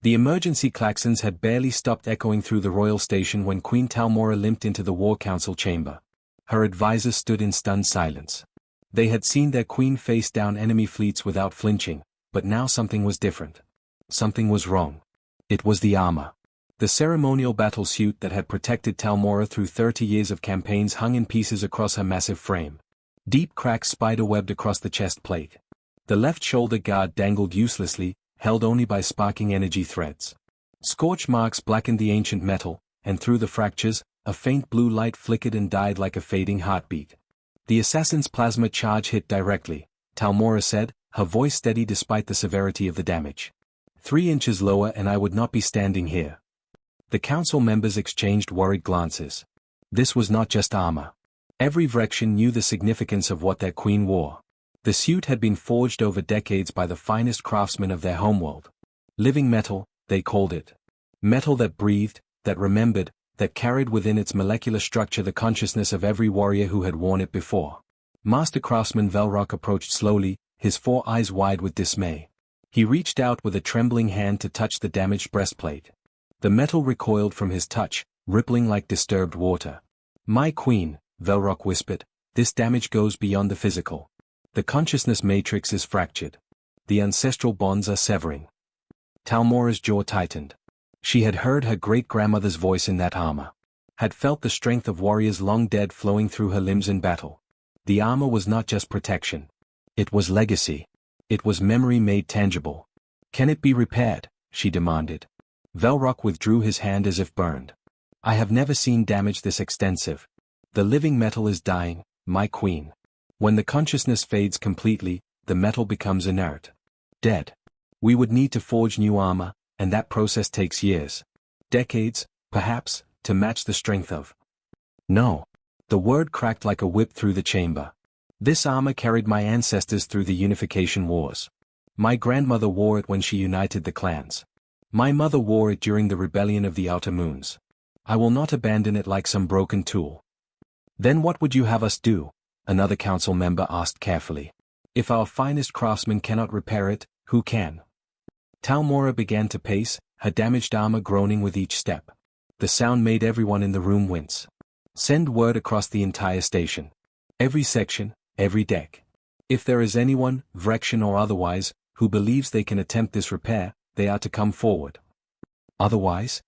The emergency klaxons had barely stopped echoing through the royal station when Queen Talmora limped into the War Council chamber. Her advisors stood in stunned silence. They had seen their queen face down enemy fleets without flinching, but now something was different. Something was wrong. It was the armor. The ceremonial battle suit that had protected Talmora through 30 years of campaigns hung in pieces across her massive frame. Deep cracks spider-webbed across the chest plate. The left shoulder guard dangled uselessly, held only by sparking energy threads. Scorch marks blackened the ancient metal, and through the fractures, a faint blue light flickered and died like a fading heartbeat. The assassin's plasma charge hit directly, Talmora said, her voice steady despite the severity of the damage. 3 inches lower and I would not be standing here. The council members exchanged worried glances. This was not just armor. Every Vrexian knew the significance of what their queen wore. The suit had been forged over decades by the finest craftsmen of their homeworld. Living metal, they called it. Metal that breathed, that remembered, that carried within its molecular structure the consciousness of every warrior who had worn it before. Master craftsman Velrock approached slowly, his 4 eyes wide with dismay. He reached out with a trembling hand to touch the damaged breastplate. The metal recoiled from his touch, rippling like disturbed water. My queen, Velrock whispered, this damage goes beyond the physical. The consciousness matrix is fractured. The ancestral bonds are severing. Talmora's jaw tightened. She had heard her great-grandmother's voice in that armor. Had felt the strength of warriors long dead flowing through her limbs in battle. The armor was not just protection. It was legacy. It was memory made tangible. Can it be repaired? She demanded. Velrock withdrew his hand as if burned. I have never seen damage this extensive. The living metal is dying, my queen. When the consciousness fades completely, the metal becomes inert. Dead. We would need to forge new armor, and that process takes years. Decades, perhaps, to match the strength of. No. The word cracked like a whip through the chamber. This armor carried my ancestors through the unification wars. My grandmother wore it when she united the clans. My mother wore it during the rebellion of the Outer Moons. I will not abandon it like some broken tool. Then what would you have us do? Another council member asked carefully. If our finest craftsman cannot repair it, who can? Talmora began to pace, her damaged armor groaning with each step. The sound made everyone in the room wince. Send word across the entire station. Every section, every deck. If there is anyone, Vrexian or otherwise, who believes they can attempt this repair, they are to come forward. Otherwise?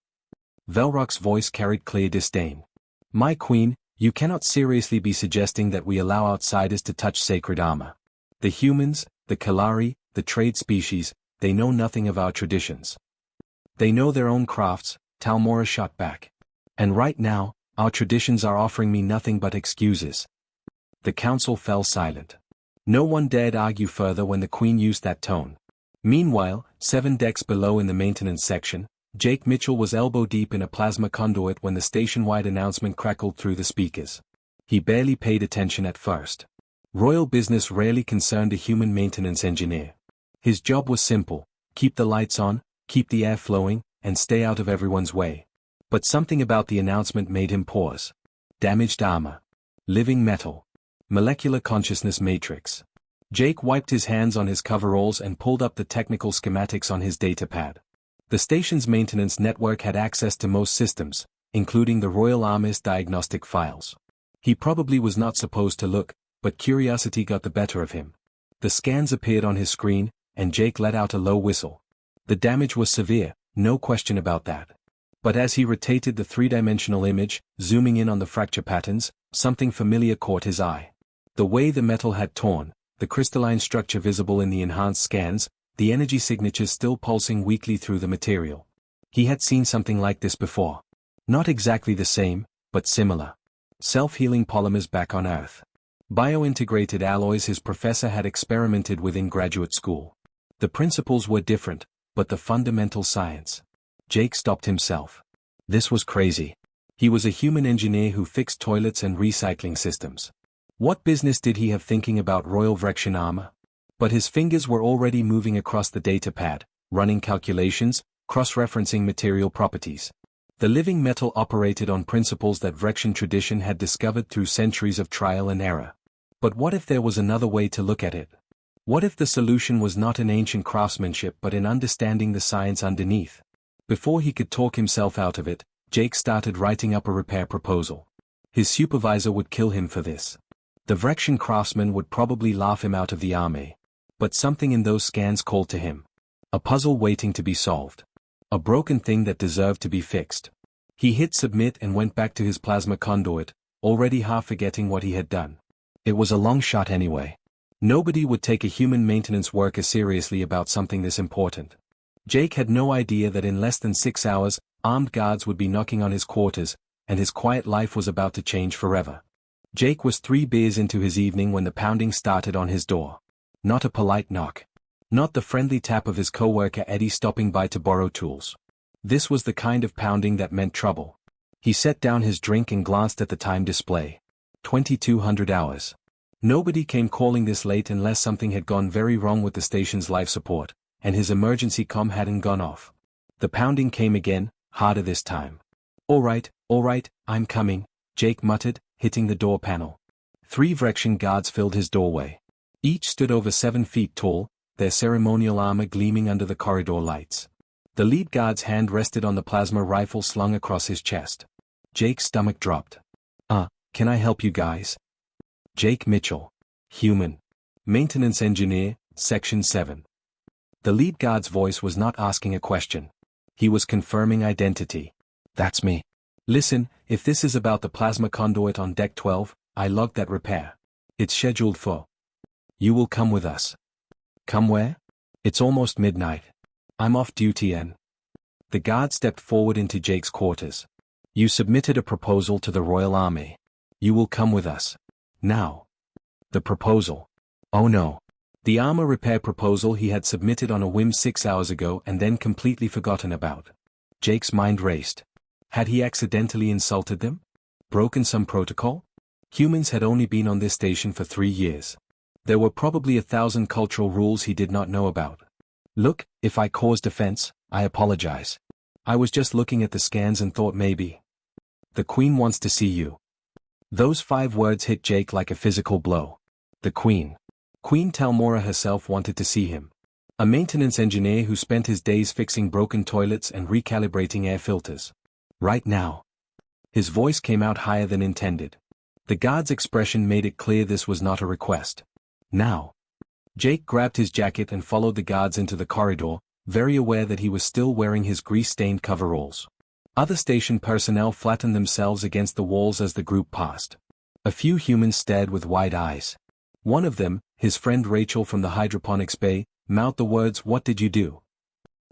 Velrock's voice carried clear disdain. My queen, you cannot seriously be suggesting that we allow outsiders to touch sacred armor. The humans, the Kalari, the trade species, they know nothing of our traditions. They know their own crafts, Talmora shot back. And right now, our traditions are offering me nothing but excuses. The council fell silent. No one dared argue further when the queen used that tone. Meanwhile, 7 decks below in the maintenance section, Jake Mitchell was elbow-deep in a plasma conduit when the station-wide announcement crackled through the speakers. He barely paid attention at first. Royal business rarely concerned a human maintenance engineer. His job was simple: keep the lights on, keep the air flowing, and stay out of everyone's way. But something about the announcement made him pause. Damaged armor. Living metal. Molecular consciousness matrix. Jake wiped his hands on his coveralls and pulled up the technical schematics on his datapad. The station's maintenance network had access to most systems, including the Royal Army's diagnostic files. He probably was not supposed to look, but curiosity got the better of him. The scans appeared on his screen, and Jake let out a low whistle. The damage was severe, no question about that. But as he rotated the 3-dimensional image, zooming in on the fracture patterns, something familiar caught his eye. The way the metal had torn, the crystalline structure visible in the enhanced scans, the energy signatures still pulsing weakly through the material. He had seen something like this before. Not exactly the same, but similar. Self-healing polymers back on Earth. Biointegrated alloys his professor had experimented with in graduate school. The principles were different, but the fundamental science. Jake stopped himself. This was crazy. He was a human engineer who fixed toilets and recycling systems. What business did he have thinking about Royal Vrexian armor? But his fingers were already moving across the datapad, running calculations, cross-referencing material properties. The living metal operated on principles that Vrexian tradition had discovered through centuries of trial and error. But what if there was another way to look at it? What if the solution was not in ancient craftsmanship but in understanding the science underneath? Before he could talk himself out of it, Jake started writing up a repair proposal. His supervisor would kill him for this. The Vrexian craftsman would probably laugh him out of the army. But something in those scans called to him. A puzzle waiting to be solved. A broken thing that deserved to be fixed. He hit submit and went back to his plasma conduit, already half forgetting what he had done. It was a long shot anyway. Nobody would take a human maintenance worker seriously about something this important. Jake had no idea that in less than 6 hours, armed guards would be knocking on his quarters, and his quiet life was about to change forever. Jake was 3 beers into his evening when the pounding started on his door. Not a polite knock. Not the friendly tap of his coworker Eddie stopping by to borrow tools. This was the kind of pounding that meant trouble. He set down his drink and glanced at the time display. 2200 hours. Nobody came calling this late unless something had gone very wrong with the station's life support, and his emergency comm hadn't gone off. The pounding came again, harder this time. All right, I'm coming, Jake muttered, hitting the door panel. 3 Vrexian guards filled his doorway. Each stood over 7 feet tall, their ceremonial armor gleaming under the corridor lights. The lead guard's hand rested on the plasma rifle slung across his chest. Jake's stomach dropped. Can I help you guys? Jake Mitchell. Human. Maintenance Engineer, Section 7. The lead guard's voice was not asking a question. He was confirming identity. That's me. Listen, if this is about the plasma conduit on Deck 12, I logged that repair. It's scheduled for. You will come with us. Come where? It's almost midnight. I'm off duty and... The guard stepped forward into Jake's quarters. You submitted a proposal to the Royal Army. You will come with us. Now. The proposal. Oh no. The armor repair proposal he had submitted on a whim 6 hours ago and then completely forgotten about. Jake's mind raced. Had he accidentally insulted them? Broken some protocol? Humans had only been on this station for 3 years. There were probably 1,000 cultural rules he did not know about. Look, if I caused offense, I apologize. I was just looking at the scans and thought maybe. The Queen wants to see you. Those 5 words hit Jake like a physical blow. The Queen. Queen Talmora herself wanted to see him. A maintenance engineer who spent his days fixing broken toilets and recalibrating air filters. Right now. His voice came out higher than intended. The guard's expression made it clear this was not a request. Now. Jake grabbed his jacket and followed the guards into the corridor, very aware that he was still wearing his grease-stained coveralls. Other station personnel flattened themselves against the walls as the group passed. A few humans stared with wide eyes. One of them, his friend Rachel from the hydroponics bay, mouthed the words, "What did you do?"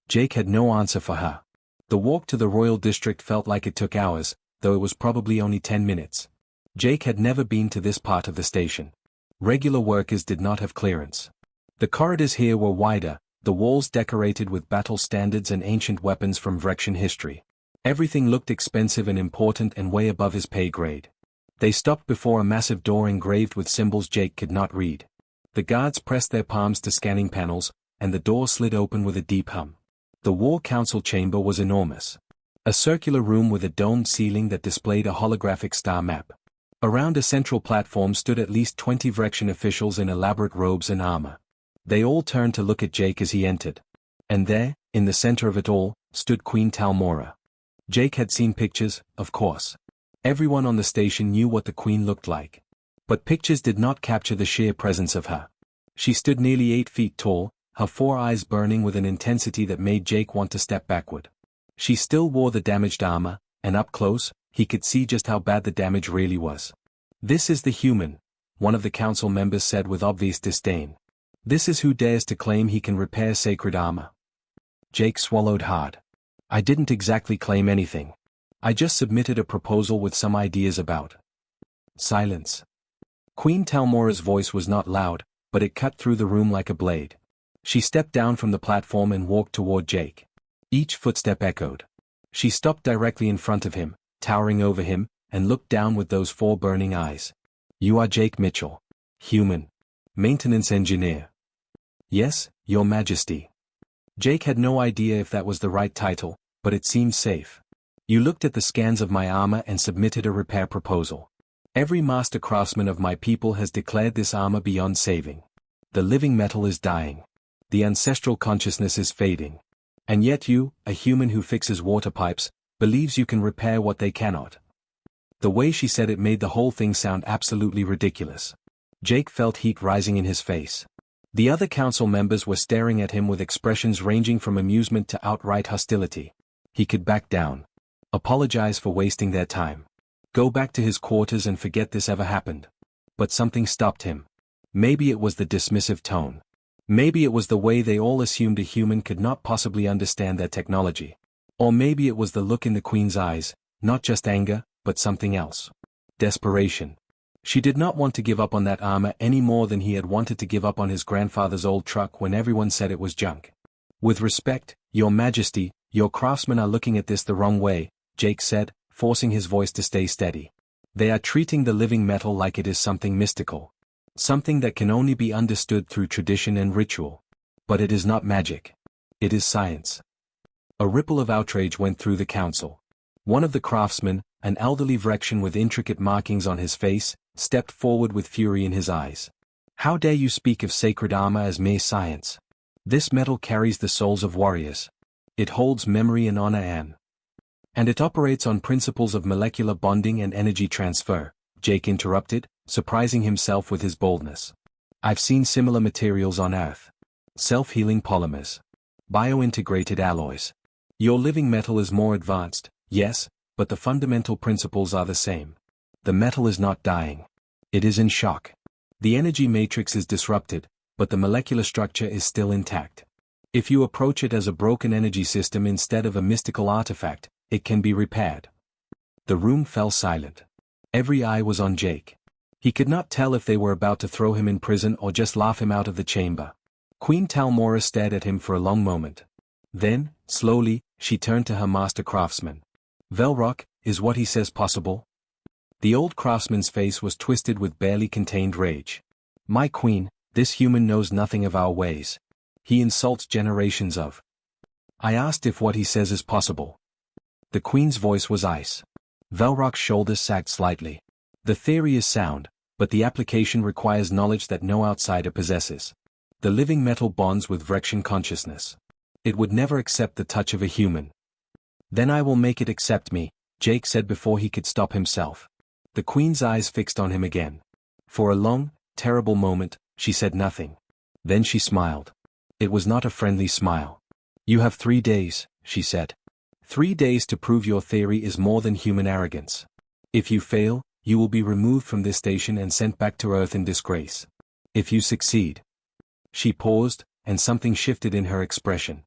Jake had no answer for her. The walk to the Royal District felt like it took hours, though it was probably only 10 minutes. Jake had never been to this part of the station. Regular workers did not have clearance. The corridors here were wider, the walls decorated with battle standards and ancient weapons from Vrexian history. Everything looked expensive and important and way above his pay grade. They stopped before a massive door engraved with symbols Jake could not read. The guards pressed their palms to scanning panels, and the door slid open with a deep hum. The War Council chamber was enormous. A circular room with a domed ceiling that displayed a holographic star map. Around a central platform stood at least 20 Vrexian officials in elaborate robes and armor. They all turned to look at Jake as he entered. And there, in the center of it all, stood Queen Talmora. Jake had seen pictures, of course. Everyone on the station knew what the Queen looked like. But pictures did not capture the sheer presence of her. She stood nearly 8 feet tall, her 4 eyes burning with an intensity that made Jake want to step backward. She still wore the damaged armor, and up close, he could see just how bad the damage really was. "This is the human," one of the council members said with obvious disdain. "This is who dares to claim he can repair sacred armor." Jake swallowed hard. "I didn't exactly claim anything. I just submitted a proposal with some ideas about." Silence. Queen Talmora's voice was not loud, but it cut through the room like a blade. She stepped down from the platform and walked toward Jake. Each footstep echoed. She stopped directly in front of him, towering over him, and looked down with those 4 burning eyes. "You are Jake Mitchell. Human. Maintenance engineer." "Yes, Your Majesty." Jake had no idea if that was the right title, but it seemed safe. "You looked at the scans of my armor and submitted a repair proposal. Every master craftsman of my people has declared this armor beyond saving. The living metal is dying. The ancestral consciousness is fading. And yet you, a human who fixes water pipes, believes you can repair what they cannot. The way she said it made the whole thing sound absolutely ridiculous. Jake felt heat rising in his face. The other council members were staring at him with expressions ranging from amusement to outright hostility. He could back down. Apologize for wasting their time. Go back to his quarters and forget this ever happened. But something stopped him. Maybe it was the dismissive tone. Maybe it was the way they all assumed a human could not possibly understand their technology. Or maybe it was the look in the Queen's eyes, not just anger, but something else. Desperation. She did not want to give up on that armor any more than he had wanted to give up on his grandfather's old truck when everyone said it was junk. With respect, Your Majesty, your craftsmen are looking at this the wrong way, Jake said, forcing his voice to stay steady. They are treating the living metal like it is something mystical. Something that can only be understood through tradition and ritual. But it is not magic. It is science. A ripple of outrage went through the council. One of the craftsmen, an elderly Vrexian with intricate markings on his face, stepped forward with fury in his eyes. How dare you speak of sacred armor as mere science? This metal carries the souls of warriors. It holds memory and honor and it operates on principles of molecular bonding and energy transfer, Jake interrupted, surprising himself with his boldness. I've seen similar materials on Earth. Self-healing polymers. Biointegrated alloys. Your living metal is more advanced, yes, but the fundamental principles are the same. The metal is not dying. It is in shock. The energy matrix is disrupted, but the molecular structure is still intact. If you approach it as a broken energy system instead of a mystical artifact, it can be repaired. The room fell silent. Every eye was on Jake. He could not tell if they were about to throw him in prison or just laugh him out of the chamber. Queen Talmora stared at him for a long moment. Then, slowly, she turned to her master craftsman. Velrock, is what he says possible? The old craftsman's face was twisted with barely contained rage. My queen, this human knows nothing of our ways. He insults generations of. I asked if what he says is possible. The queen's voice was ice. Velrock's shoulders sagged slightly. The theory is sound, but the application requires knowledge that no outsider possesses. The living metal bonds with Vrexian consciousness. It would never accept the touch of a human. Then I will make it accept me, Jake said before he could stop himself. The queen's eyes fixed on him again. For a long, terrible moment, she said nothing. Then she smiled. It was not a friendly smile. You have 3 days, she said. 3 days to prove your theory is more than human arrogance. If you fail, you will be removed from this station and sent back to Earth in disgrace. If you succeed. She paused, and something shifted in her expression.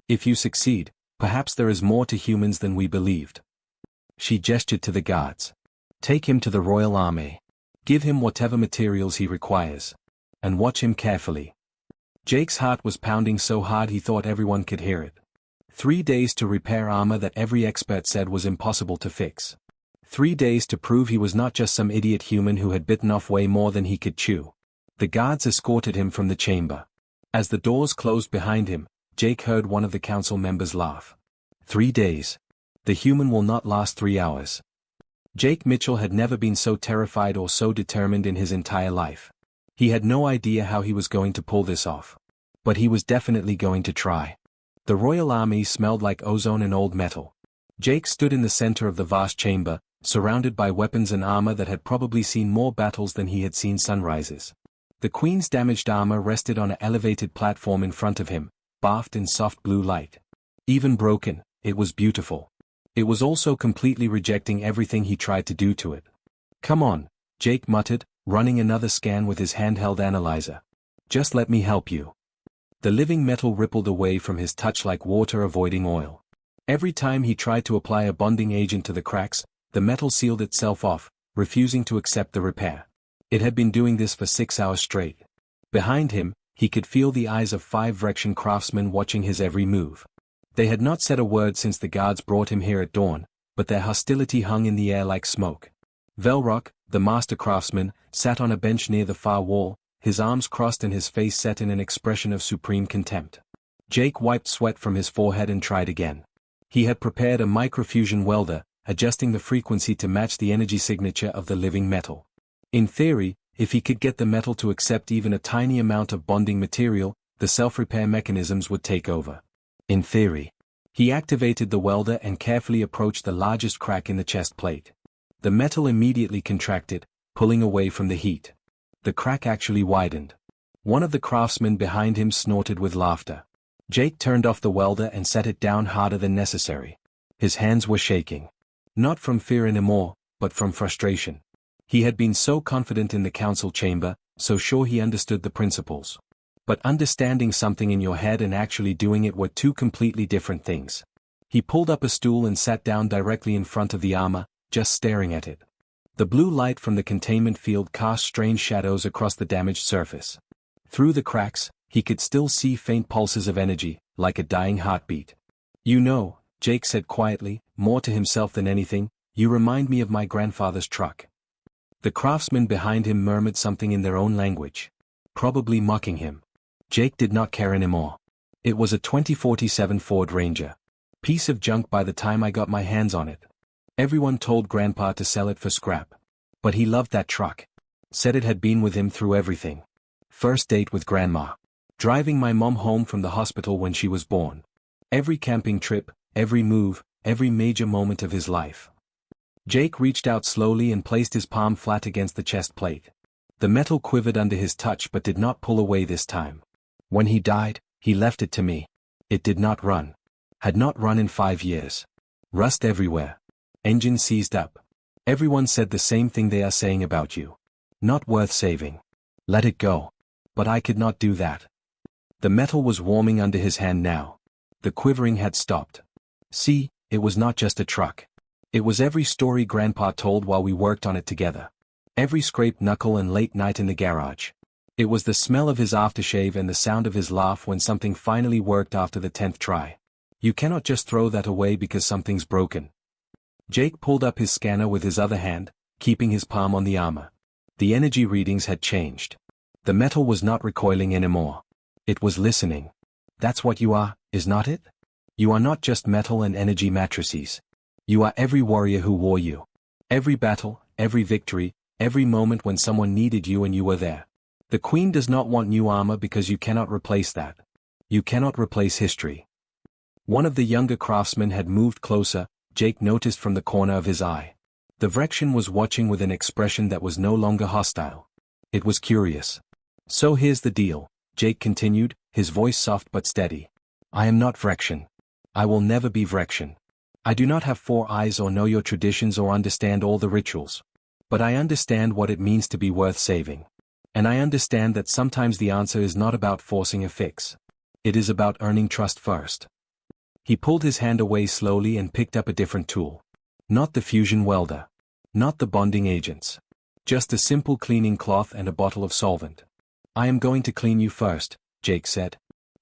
If you succeed, perhaps there is more to humans than we believed. She gestured to the guards. Take him to the Royal Army. Give him whatever materials he requires. And watch him carefully. Jake's heart was pounding so hard he thought everyone could hear it. 3 days to repair armor that every expert said was impossible to fix. 3 days to prove he was not just some idiot human who had bitten off way more than he could chew. The guards escorted him from the chamber. As the doors closed behind him, Jake heard one of the council members laugh. 3 days. The human will not last 3 hours. Jake Mitchell had never been so terrified or so determined in his entire life. He had no idea how he was going to pull this off. But he was definitely going to try. The Royal Army smelled like ozone and old metal. Jake stood in the center of the vast chamber, surrounded by weapons and armor that had probably seen more battles than he had seen sunrises. The Queen's damaged armor rested on an elevated platform in front of him, bathed in soft blue light. Even broken, it was beautiful. It was also completely rejecting everything he tried to do to it. Come on, Jake muttered, running another scan with his handheld analyzer. Just let me help you. The living metal rippled away from his touch like water avoiding oil. Every time he tried to apply a bonding agent to the cracks, the metal sealed itself off, refusing to accept the repair. It had been doing this for 6 hours straight. Behind him, he could feel the eyes of 5 Vrexian craftsmen watching his every move. They had not said a word since the guards brought him here at dawn, but their hostility hung in the air like smoke. Velrock, the master craftsman, sat on a bench near the far wall, his arms crossed and his face set in an expression of supreme contempt. Jake wiped sweat from his forehead and tried again. He had prepared a microfusion welder, adjusting the frequency to match the energy signature of the living metal. In theory, if he could get the metal to accept even a tiny amount of bonding material, the self-repair mechanisms would take over. In theory. He activated the welder and carefully approached the largest crack in the chest plate. The metal immediately contracted, pulling away from the heat. The crack actually widened. One of the craftsmen behind him snorted with laughter. Jake turned off the welder and set it down harder than necessary. His hands were shaking. Not from fear anymore, but from frustration. He had been so confident in the council chamber, so sure he understood the principles. But understanding something in your head and actually doing it were two completely different things. He pulled up a stool and sat down directly in front of the armor, just staring at it. The blue light from the containment field cast strange shadows across the damaged surface. Through the cracks, he could still see faint pulses of energy, like a dying heartbeat. "You know," Jake said quietly, more to himself than anything, "you remind me of my grandfather's truck." The craftsmen behind him murmured something in their own language. Probably mocking him. Jake did not care anymore. It was a 2047 Ford Ranger. Piece of junk by the time I got my hands on it. Everyone told Grandpa to sell it for scrap. But he loved that truck. Said it had been with him through everything. First date with Grandma. Driving my mom home from the hospital when she was born. Every camping trip, every move, every major moment of his life. Jake reached out slowly and placed his palm flat against the chest plate. The metal quivered under his touch but did not pull away this time. When he died, he left it to me. It did not run. Had not run in 5 years. Rust everywhere. Engine seized up. Everyone said the same thing they are saying about you. Not worth saving. Let it go. But I could not do that. The metal was warming under his hand now. The quivering had stopped. See, it was not just a truck. It was every story Grandpa told while we worked on it together. Every scraped knuckle and late night in the garage. It was the smell of his aftershave and the sound of his laugh when something finally worked after the 10th try. You cannot just throw that away because something's broken. Jake pulled up his scanner with his other hand, keeping his palm on the armor. The energy readings had changed. The metal was not recoiling anymore. It was listening. That's what you are, is not it? You are not just metal and energy matrices. You are every warrior who wore you. Every battle, every victory, every moment when someone needed you and you were there. The Queen does not want new armor because you cannot replace that. You cannot replace history. One of the younger craftsmen had moved closer, Jake noticed from the corner of his eye. The Vrexian was watching with an expression that was no longer hostile. It was curious. So here's the deal, Jake continued, his voice soft but steady. I am not Vrexian. I will never be Vrexian. I do not have 4 eyes or know your traditions or understand all the rituals. But I understand what it means to be worth saving. And I understand that sometimes the answer is not about forcing a fix. It is about earning trust first. He pulled his hand away slowly and picked up a different tool. Not the fusion welder. Not the bonding agents. Just a simple cleaning cloth and a bottle of solvent. I am going to clean you first, Jake said.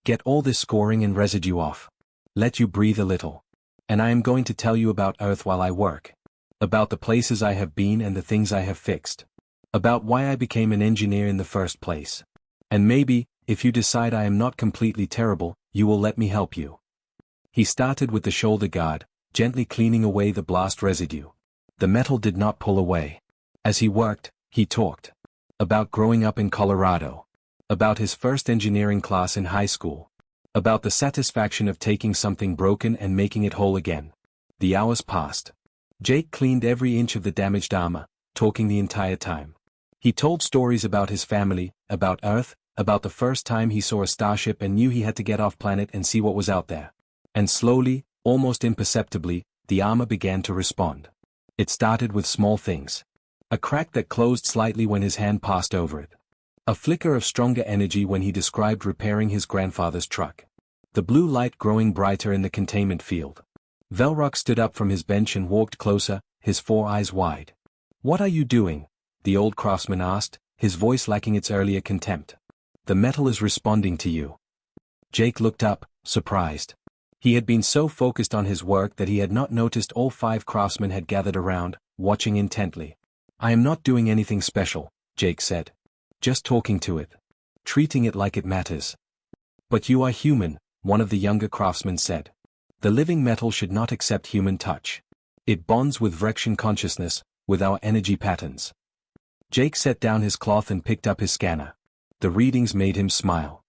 Get all this scoring and residue off. Let you breathe a little. And I am going to tell you about Earth while I work. About the places I have been and the things I have fixed. About why I became an engineer in the first place. And maybe, if you decide I am not completely terrible, you will let me help you. He started with the shoulder guard, gently cleaning away the blast residue. The metal did not pull away. As he worked, he talked. About growing up in Colorado. About his first engineering class in high school. About the satisfaction of taking something broken and making it whole again. The hours passed. Jake cleaned every inch of the damaged armor, talking the entire time. He told stories about his family, about Earth, about the first time he saw a starship and knew he had to get off planet and see what was out there. And slowly, almost imperceptibly, the armor began to respond. It started with small things. A crack that closed slightly when his hand passed over it. A flicker of stronger energy when he described repairing his grandfather's truck. The blue light growing brighter in the containment field. Velrock stood up from his bench and walked closer, his 4 eyes wide. What are you doing? The old craftsman asked, his voice lacking its earlier contempt. The metal is responding to you. Jake looked up, surprised. He had been so focused on his work that he had not noticed all 5 craftsmen had gathered around, watching intently. I am not doing anything special, Jake said. Just talking to it. Treating it like it matters. But you are human, one of the younger craftsmen said. The living metal should not accept human touch. It bonds with Vrexian consciousness, with our energy patterns. Jake set down his cloth and picked up his scanner. The readings made him smile.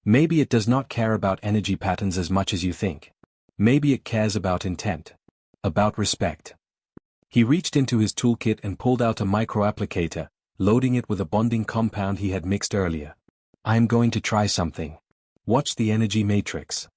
Maybe it does not care about energy patterns as much as you think. Maybe it cares about intent. About respect. He reached into his toolkit and pulled out a microapplicator, loading it with a bonding compound he had mixed earlier. I am going to try something. Watch the energy matrix.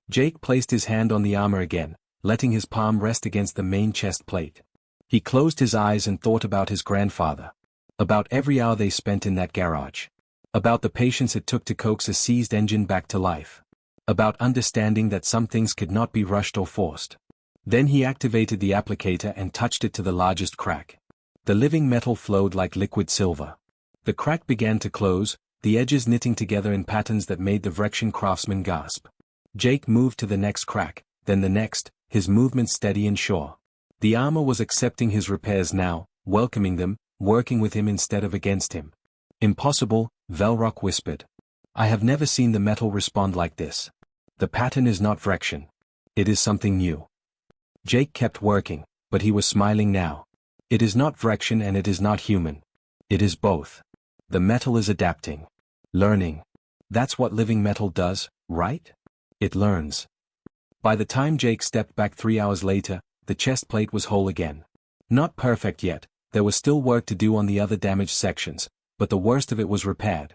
Jake placed his hand on the armor again, letting his palm rest against the main chest plate. He closed his eyes and thought about his grandfather. About every hour they spent in that garage. About the patience it took to coax a seized engine back to life. About understanding that some things could not be rushed or forced. Then he activated the applicator and touched it to the largest crack. The living metal flowed like liquid silver. The crack began to close, the edges knitting together in patterns that made the Vrexian craftsman gasp. Jake moved to the next crack, then the next, his movement steady and sure. The armor was accepting his repairs now, welcoming them, working with him instead of against him. Impossible, Velrock whispered. I have never seen the metal respond like this. The pattern is not Vrexian. It is something new. Jake kept working, but he was smiling now. It is not Vrexian and it is not human. It is both. The metal is adapting. Learning. That's what living metal does, right? It learns. By the time Jake stepped back 3 hours later, the chest plate was whole again. Not perfect yet, there was still work to do on the other damaged sections, but the worst of it was repaired.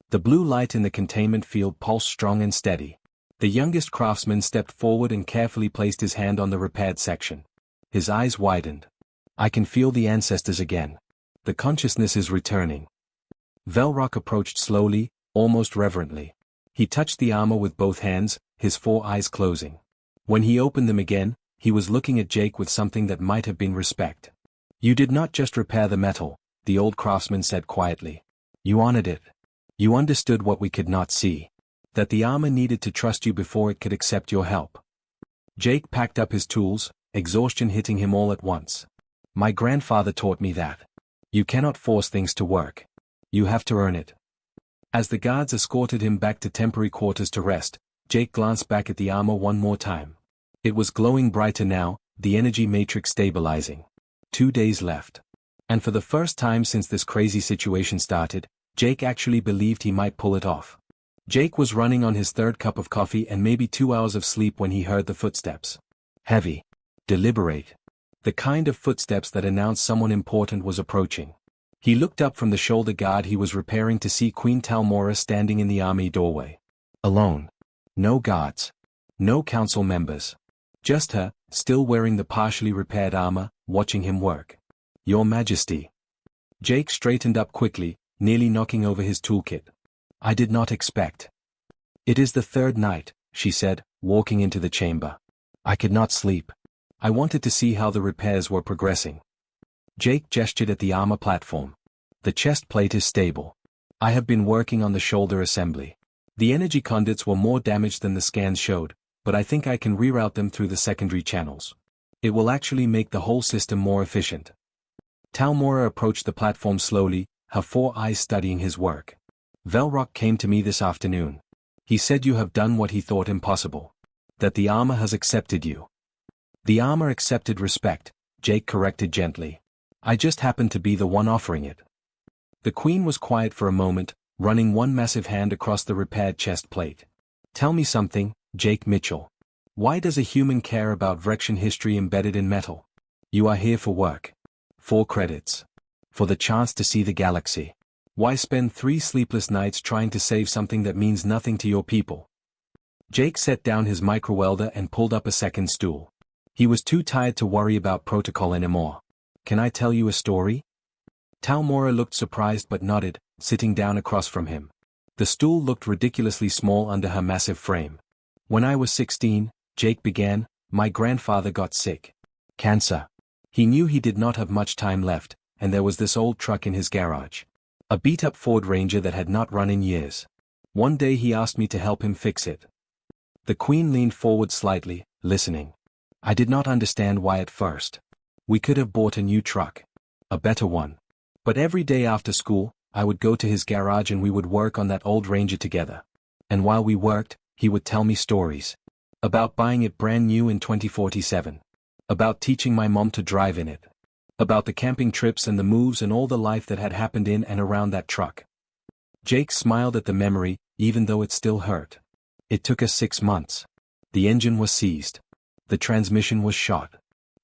The blue light in the containment field pulsed strong and steady. The youngest craftsman stepped forward and carefully placed his hand on the repaired section. His eyes widened. I can feel the ancestors again. The consciousness is returning. Velrock approached slowly, almost reverently. He touched the armor with both hands, his 4 eyes closing. When he opened them again, he was looking at Jake with something that might have been respect. You did not just repair the metal, the old craftsman said quietly. You honored it. You understood what we could not see. That the armor needed to trust you before it could accept your help. Jake packed up his tools, exhaustion hitting him all at once. My grandfather taught me that. You cannot force things to work. You have to earn it. As the guards escorted him back to temporary quarters to rest, Jake glanced back at the armor one more time. It was glowing brighter now, the energy matrix stabilizing. 2 days left. And for the first time since this crazy situation started, Jake actually believed he might pull it off. Jake was running on his 3rd cup of coffee and maybe 2 hours of sleep when he heard the footsteps. Heavy. Deliberate. The kind of footsteps that announced someone important was approaching. He looked up from the shoulder guard he was repairing to see Queen Talmora standing in the army doorway. Alone. No guards. No council members. Just her, still wearing the partially repaired armor, watching him work. Your Majesty. Jake straightened up quickly, nearly knocking over his toolkit. I did not expect. It is the 3rd night, she said, walking into the chamber. I could not sleep. I wanted to see how the repairs were progressing. Jake gestured at the armor platform. The chest plate is stable. I have been working on the shoulder assembly. The energy conduits were more damaged than the scans showed, but I think I can reroute them through the secondary channels. It will actually make the whole system more efficient. Talmora approached the platform slowly, her 4 eyes studying his work. Velrock came to me this afternoon. He said you have done what he thought impossible. That the armor has accepted you. The armor accepted respect, Jake corrected gently. I just happened to be the one offering it. The Queen was quiet for a moment, running one massive hand across the repaired chest plate. Tell me something, Jake Mitchell. Why does a human care about Vrexian history embedded in metal? You are here for work. 4 credits. For the chance to see the galaxy. Why spend 3 sleepless nights trying to save something that means nothing to your people? Jake set down his microwelder and pulled up a second stool. He was too tired to worry about protocol anymore. Can I tell you a story? Talmora looked surprised but nodded, sitting down across from him. The stool looked ridiculously small under her massive frame. When I was 16, Jake began, my grandfather got sick. Cancer. He knew he did not have much time left, and there was this old truck in his garage. A beat-up Ford Ranger that had not run in years. One day he asked me to help him fix it. The Queen leaned forward slightly, listening. I did not understand why at first. We could have bought a new truck. A better one. But every day after school, I would go to his garage and we would work on that old Ranger together. And while we worked, he would tell me stories. About buying it brand new in 2047. About teaching my mom to drive in it. About the camping trips and the moves and all the life that had happened in and around that truck. Jake smiled at the memory, even though it still hurt. It took us 6 months. The engine was seized. The transmission was shot.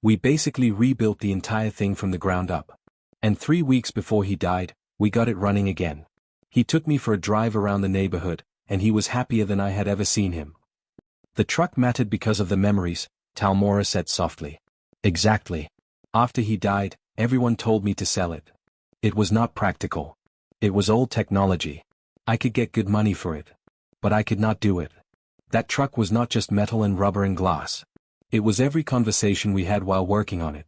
We basically rebuilt the entire thing from the ground up. And 3 weeks before he died, we got it running again. He took me for a drive around the neighborhood, and he was happier than I had ever seen him. The truck mattered because of the memories, Talmora said softly. Exactly. After he died, everyone told me to sell it. It was not practical. It was old technology. I could get good money for it. But I could not do it. That truck was not just metal and rubber and glass. It was every conversation we had while working on it.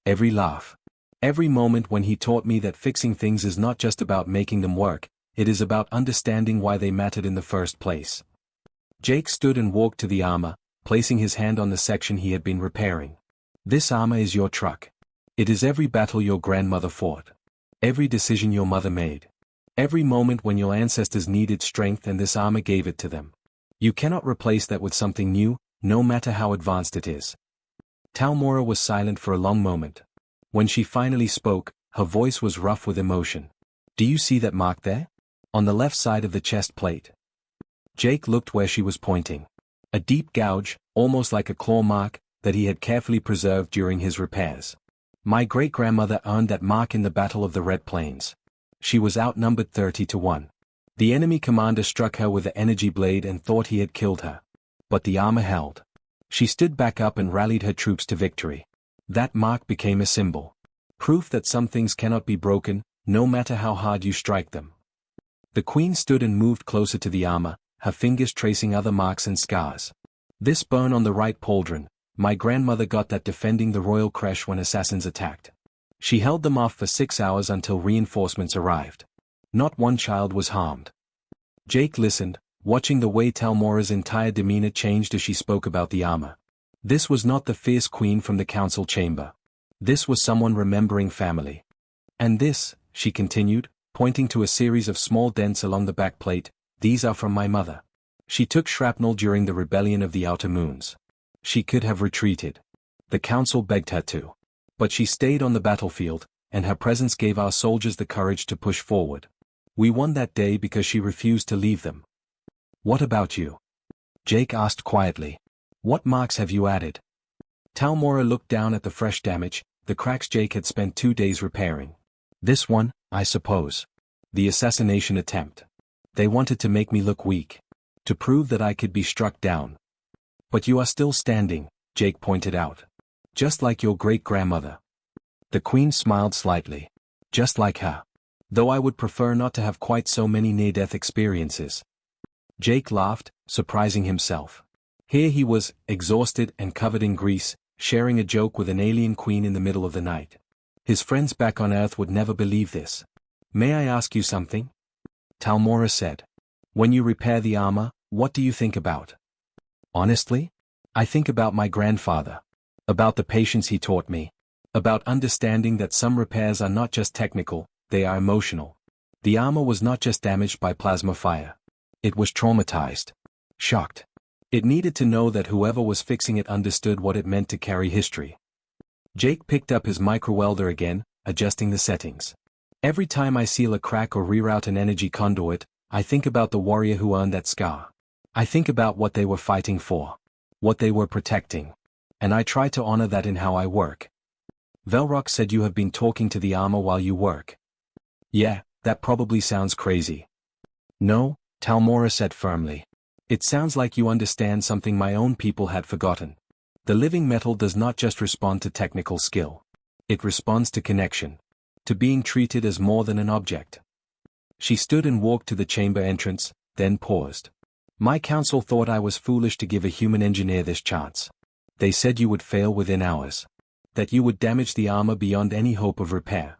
Every laugh. Every moment when he taught me that fixing things is not just about making them work, it is about understanding why they mattered in the first place. Jake stood and walked to the armor, placing his hand on the section he had been repairing. This armor is your truck. It is every battle your grandmother fought. Every decision your mother made. Every moment when your ancestors needed strength and this armor gave it to them. You cannot replace that with something new, no matter how advanced it is. Talmora was silent for a long moment. When she finally spoke, her voice was rough with emotion. Do you see that mark there? On the left side of the chest plate. Jake looked where she was pointing. A deep gouge, almost like a claw mark, that he had carefully preserved during his repairs. My great-grandmother earned that mark in the Battle of the Red Plains. She was outnumbered 30-1. The enemy commander struck her with the energy blade and thought he had killed her. But the armor held. She stood back up and rallied her troops to victory. That mark became a symbol. Proof that some things cannot be broken, no matter how hard you strike them. The queen stood and moved closer to the armor, her fingers tracing other marks and scars. This burn on the right pauldron, my grandmother got that defending the royal creche when assassins attacked. She held them off for 6 hours until reinforcements arrived. Not one child was harmed. Jake listened, watching the way Talmora's entire demeanor changed as she spoke about the armor. This was not the fierce queen from the council chamber. This was someone remembering family. And this, she continued, pointing to a series of small dents along the backplate, these are from my mother. She took shrapnel during the rebellion of the Outer Moons. She could have retreated. The council begged her to. But she stayed on the battlefield, and her presence gave our soldiers the courage to push forward. We won that day because she refused to leave them. What about you? Jake asked quietly. What marks have you added? Talmora looked down at the fresh damage, the cracks Jake had spent 2 days repairing. This one, I suppose. The assassination attempt. They wanted to make me look weak. To prove that I could be struck down. But you are still standing, Jake pointed out. Just like your great-grandmother. The queen smiled slightly. Just like her. Though I would prefer not to have quite so many near-death experiences. Jake laughed, surprising himself. Here he was, exhausted and covered in grease, sharing a joke with an alien queen in the middle of the night. His friends back on Earth would never believe this. May I ask you something? Talmora said. When you repair the armor, what do you think about? Honestly? I think about my grandfather. About the patience he taught me. About understanding that some repairs are not just technical, they are emotional. The armor was not just damaged by plasma fire. It was traumatized. Shocked. It needed to know that whoever was fixing it understood what it meant to carry history. Jake picked up his microwelder again, adjusting the settings. Every time I seal a crack or reroute an energy conduit, I think about the warrior who earned that scar. I think about what they were fighting for. What they were protecting. And I try to honor that in how I work. Velrock said you have been talking to the armor while you work. Yeah, that probably sounds crazy. No, Talmora said firmly. It sounds like you understand something my own people had forgotten. The living metal does not just respond to technical skill. It responds to connection. To being treated as more than an object. She stood and walked to the chamber entrance, then paused. My council thought I was foolish to give a human engineer this chance. They said you would fail within hours. That you would damage the armor beyond any hope of repair.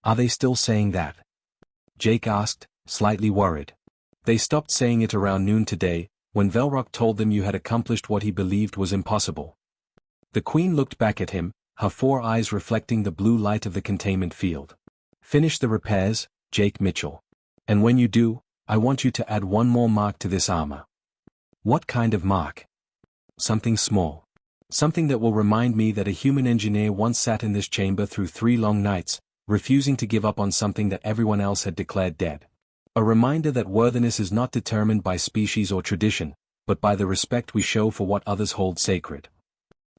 Are they still saying that? Jake asked, slightly worried. They stopped saying it around noon today, when Velrock told them you had accomplished what he believed was impossible. The queen looked back at him, her 4 eyes reflecting the blue light of the containment field. Finish the repairs, Jake Mitchell. And when you do, I want you to add one more mark to this armor. What kind of mark? Something small. Something that will remind me that a human engineer once sat in this chamber through 3 long nights, refusing to give up on something that everyone else had declared dead. A reminder that worthiness is not determined by species or tradition, but by the respect we show for what others hold sacred.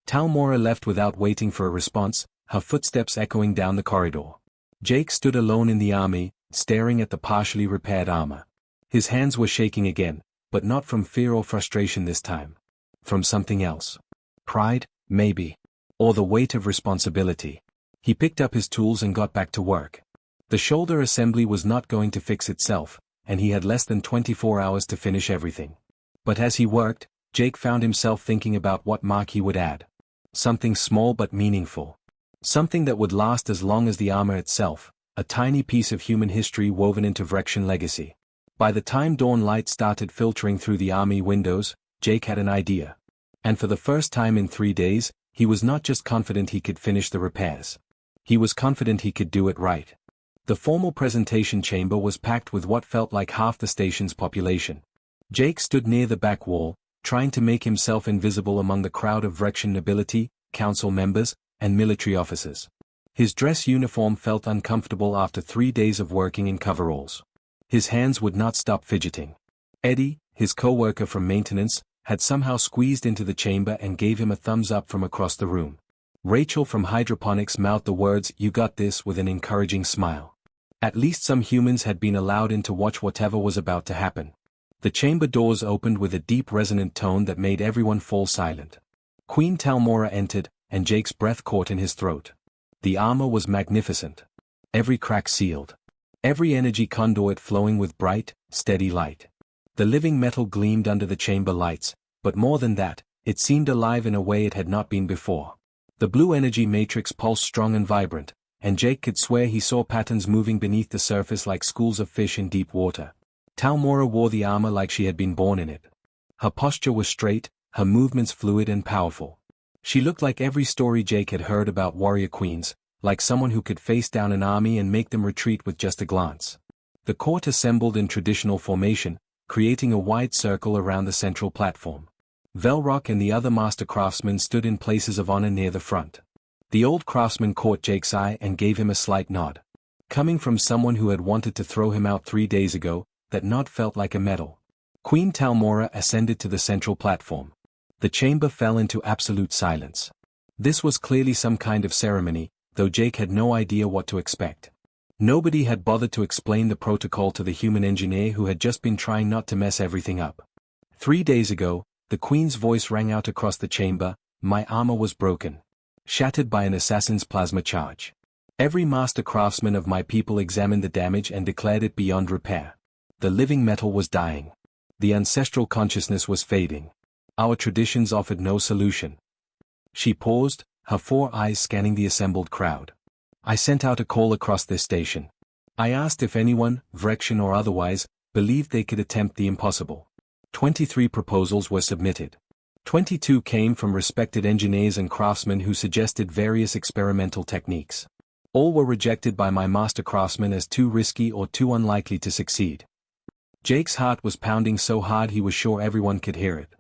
Talmora left without waiting for a response, her footsteps echoing down the corridor. Jake stood alone in the army, staring at the partially repaired armor. His hands were shaking again, but not from fear or frustration this time. From something else. Pride, maybe. Or the weight of responsibility. He picked up his tools and got back to work. The shoulder assembly was not going to fix itself, and he had less than 24 hours to finish everything. But as he worked, Jake found himself thinking about what mark he would add. Something small but meaningful. Something that would last as long as the armor itself, a tiny piece of human history woven into Vrexian legacy. By the time dawn light started filtering through the army windows, Jake had an idea. And for the first time in 3 days, he was not just confident he could finish the repairs. He was confident he could do it right. The formal presentation chamber was packed with what felt like half the station's population. Jake stood near the back wall, trying to make himself invisible among the crowd of Vrexian nobility, council members, and military officers. His dress uniform felt uncomfortable after 3 days of working in coveralls. His hands would not stop fidgeting. Eddie, his co-worker from maintenance, had somehow squeezed into the chamber and gave him a thumbs up from across the room. Rachel from hydroponics mouthed the words, "You got this," with an encouraging smile. At least some humans had been allowed in to watch whatever was about to happen. The chamber doors opened with a deep resonant tone that made everyone fall silent. Queen Talmora entered, and Jake's breath caught in his throat. The armor was magnificent. Every crack sealed. Every energy conduit flowing with bright, steady light. The living metal gleamed under the chamber lights, but more than that, it seemed alive in a way it had not been before. The blue energy matrix pulsed strong and vibrant, and Jake could swear he saw patterns moving beneath the surface like schools of fish in deep water. Talmora wore the armor like she had been born in it. Her posture was straight, her movements fluid and powerful. She looked like every story Jake had heard about warrior queens, like someone who could face down an army and make them retreat with just a glance. The court assembled in traditional formation, creating a wide circle around the central platform. Velrock and the other master craftsmen stood in places of honor near the front. The old craftsman caught Jake's eye and gave him a slight nod. Coming from someone who had wanted to throw him out 3 days ago, that nod felt like a medal. Queen Talmora ascended to the central platform. The chamber fell into absolute silence. This was clearly some kind of ceremony, though Jake had no idea what to expect. Nobody had bothered to explain the protocol to the human engineer who had just been trying not to mess everything up. 3 days ago, the Queen's voice rang out across the chamber, "My armor was broken. Shattered by an assassin's plasma charge. Every master craftsman of my people examined the damage and declared it beyond repair. The living metal was dying. The ancestral consciousness was fading. Our traditions offered no solution." She paused, her 4 eyes scanning the assembled crowd. "I sent out a call across this station. I asked if anyone, Vrexian or otherwise, believed they could attempt the impossible. 23 proposals were submitted. 22 came from respected engineers and craftsmen who suggested various experimental techniques. All were rejected by my master craftsmen as too risky or too unlikely to succeed." Jake's heart was pounding so hard he was sure everyone could hear it.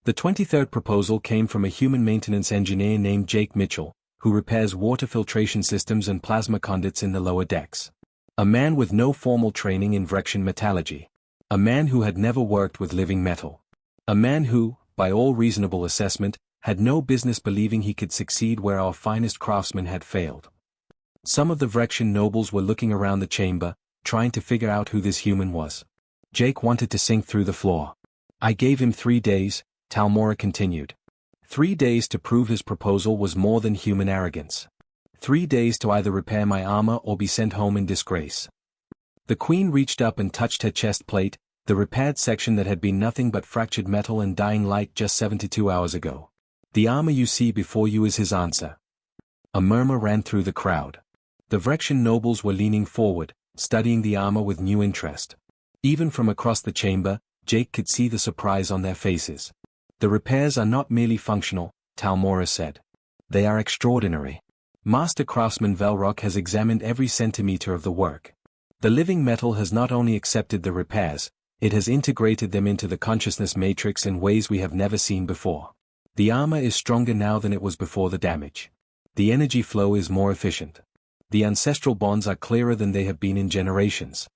The 23rd proposal came from a human maintenance engineer named Jake Mitchell, who repairs water filtration systems and plasma conduits in the lower decks. A man with no formal training in Vrexian metallurgy. A man who had never worked with living metal. A man who, by all reasonable assessment, had no business believing he could succeed where our finest craftsmen had failed. Some of the Vrexian nobles were looking around the chamber, trying to figure out who this human was. Jake wanted to sink through the floor. "I gave him 3 days, Talmora continued. 3 days to prove his proposal was more than human arrogance. 3 days to either repair my armor or be sent home in disgrace." The Queen reached up and touched her chest plate, the repaired section that had been nothing but fractured metal and dying light just 72 hours ago. "The armor you see before you is his answer." A murmur ran through the crowd. The Vrexian nobles were leaning forward, studying the armor with new interest. Even from across the chamber, Jake could see the surprise on their faces. "The repairs are not merely functional," Talmora said. "They are extraordinary. Master craftsman Velrock has examined every centimeter of the work. The living metal has not only accepted the repairs, it has integrated them into the consciousness matrix in ways we have never seen before. The armor is stronger now than it was before the damage. The energy flow is more efficient. The ancestral bonds are clearer than they have been in generations.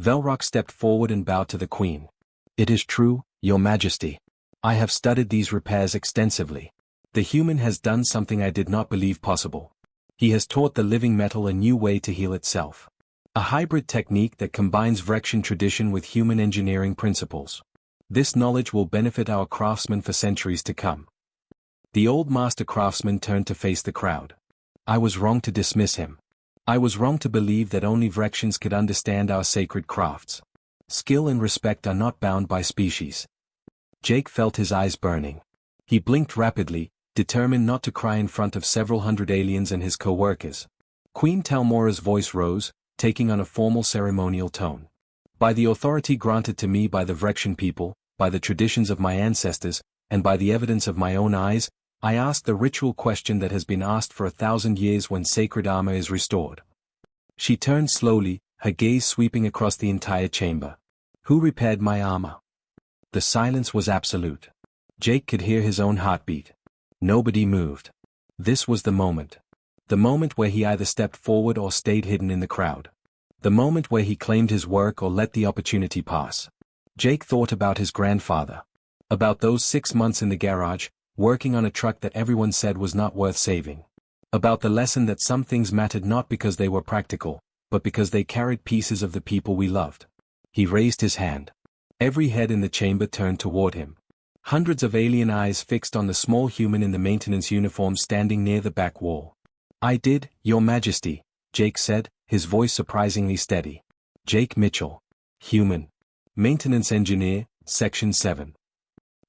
Velrock stepped forward and bowed to the Queen. "It is true, Your Majesty. I have studied these repairs extensively. The human has done something I did not believe possible. He has taught the living metal a new way to heal itself. A hybrid technique that combines Vrexian tradition with human engineering principles. This knowledge will benefit our craftsmen for centuries to come." The old master craftsman turned to face the crowd. "I was wrong to dismiss him. I was wrong to believe that only Vrexians could understand our sacred crafts. Skill and respect are not bound by species." Jake felt his eyes burning. He blinked rapidly, determined not to cry in front of several hundred aliens and his co-workers. Queen Talmora's voice rose, taking on a formal ceremonial tone. "By the authority granted to me by the Vrexian people, by the traditions of my ancestors, and by the evidence of my own eyes, I ask the ritual question that has been asked for 1,000 years when sacred armor is restored." She turned slowly, her gaze sweeping across the entire chamber. "Who repaired my armor?" The silence was absolute. Jake could hear his own heartbeat. Nobody moved. This was the moment. The moment where he either stepped forward or stayed hidden in the crowd. The moment where he claimed his work or let the opportunity pass. Jake thought about his grandfather. About those 6 months in the garage, working on a truck that everyone said was not worth saving. About the lesson that some things mattered not because they were practical, but because they carried pieces of the people we loved. He raised his hand. Every head in the chamber turned toward him. Hundreds of alien eyes fixed on the small human in the maintenance uniform standing near the back wall. "I did, Your Majesty," Jake said, his voice surprisingly steady. Jake Mitchell. Human. Maintenance Engineer, Section 7.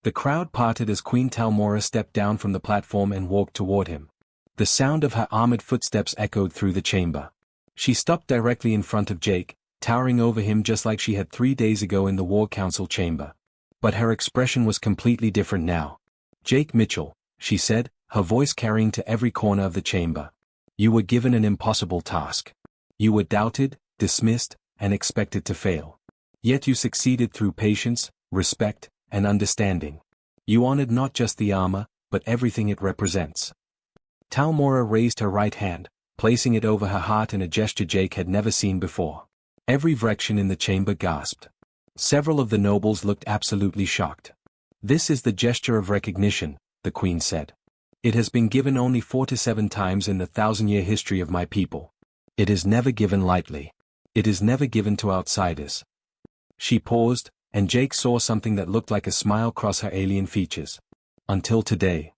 The crowd parted as Queen Talmora stepped down from the platform and walked toward him. The sound of her armored footsteps echoed through the chamber. She stopped directly in front of Jake, towering over him just like she had 3 days ago in the War Council chamber. But her expression was completely different now. "Jake Mitchell," she said, her voice carrying to every corner of the chamber. "You were given an impossible task. You were doubted, dismissed, and expected to fail. Yet you succeeded through patience, respect, and understanding. You honored not just the armor, but everything it represents." Talmora raised her right hand, placing it over her heart in a gesture Jake had never seen before. Every Vrexian in the chamber gasped. Several of the nobles looked absolutely shocked. "This is the gesture of recognition," the Queen said. "It has been given only 4 to 7 times in the 1,000-year history of my people. It is never given lightly. It is never given to outsiders." She paused, and Jake saw something that looked like a smile cross her alien features. "Until today."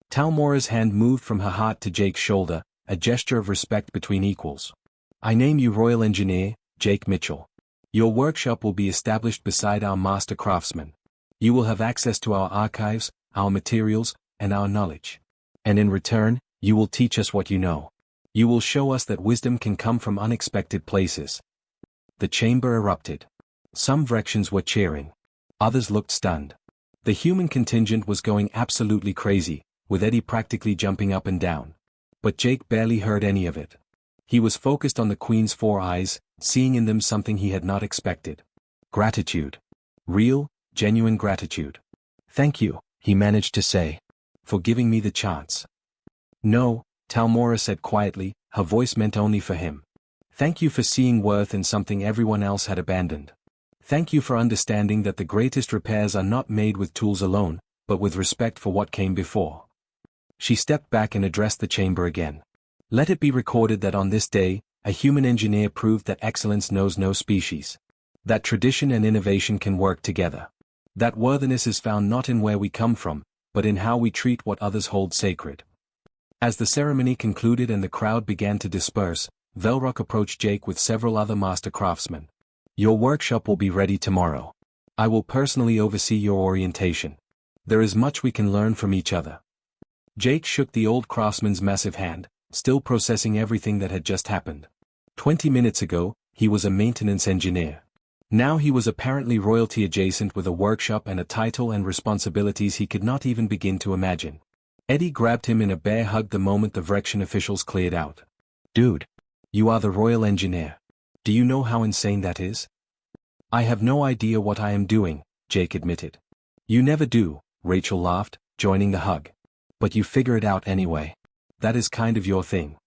Talmora's hand moved from her heart to Jake's shoulder, a gesture of respect between equals. "I name you Royal Engineer, Jake Mitchell. Your workshop will be established beside our master craftsman. You will have access to our archives, our materials, and our knowledge. And in return, you will teach us what you know. You will show us that wisdom can come from unexpected places." The chamber erupted. Some Vrexians were cheering. Others looked stunned. The human contingent was going absolutely crazy, with Eddie practically jumping up and down. But Jake barely heard any of it. He was focused on the Queen's 4 eyes, seeing in them something he had not expected. Gratitude. Real, genuine gratitude. "Thank you," he managed to say. "For giving me the chance." "No," Talmora said quietly, her voice meant only for him. "Thank you for seeing worth in something everyone else had abandoned. Thank you for understanding that the greatest repairs are not made with tools alone, but with respect for what came before." She stepped back and addressed the chamber again. "Let it be recorded that on this day, a human engineer proved that excellence knows no species. That tradition and innovation can work together. That worthiness is found not in where we come from, but in how we treat what others hold sacred." As the ceremony concluded and the crowd began to disperse, Velrock approached Jake with several other master craftsmen. "Your workshop will be ready tomorrow. I will personally oversee your orientation. There is much we can learn from each other." Jake shook the old craftsman's massive hand, still processing everything that had just happened. 20 minutes ago, he was a maintenance engineer. Now he was apparently royalty adjacent with a workshop and a title and responsibilities he could not even begin to imagine. Eddie grabbed him in a bear hug the moment the Vrexian officials cleared out. "Dude. You are the royal engineer. Do you know how insane that is?" "I have no idea what I am doing," Jake admitted. "You never do," Rachel laughed, joining the hug. "But you figure it out anyway. That is kind of your thing."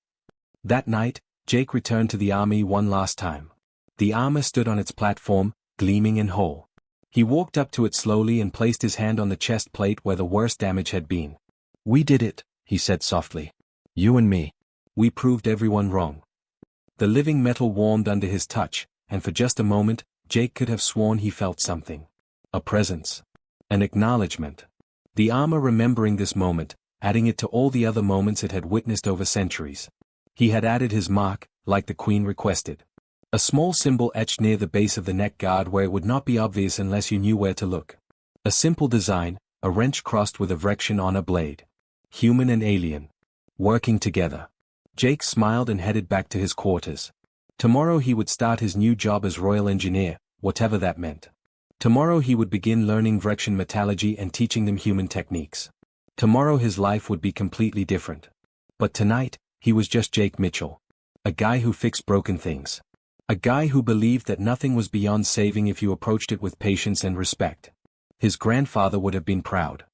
That night, Jake returned to the army one last time. The armor stood on its platform, gleaming and whole. He walked up to it slowly and placed his hand on the chest plate where the worst damage had been. "We did it," he said softly. "You and me. We proved everyone wrong." The living metal warmed under his touch, and for just a moment, Jake could have sworn he felt something. A presence. An acknowledgement. The armor remembering this moment, adding it to all the other moments it had witnessed over centuries. He had added his mark, like the Queen requested. A small symbol etched near the base of the neck guard where it would not be obvious unless you knew where to look. A simple design, a wrench crossed with a Vrection on a blade. Human and alien. Working together. Jake smiled and headed back to his quarters. Tomorrow he would start his new job as Royal Engineer, whatever that meant. Tomorrow he would begin learning Vrection metallurgy and teaching them human techniques. Tomorrow his life would be completely different. But tonight, he was just Jake Mitchell. A guy who fixed broken things. A guy who believed that nothing was beyond saving if you approached it with patience and respect. His grandfather would have been proud.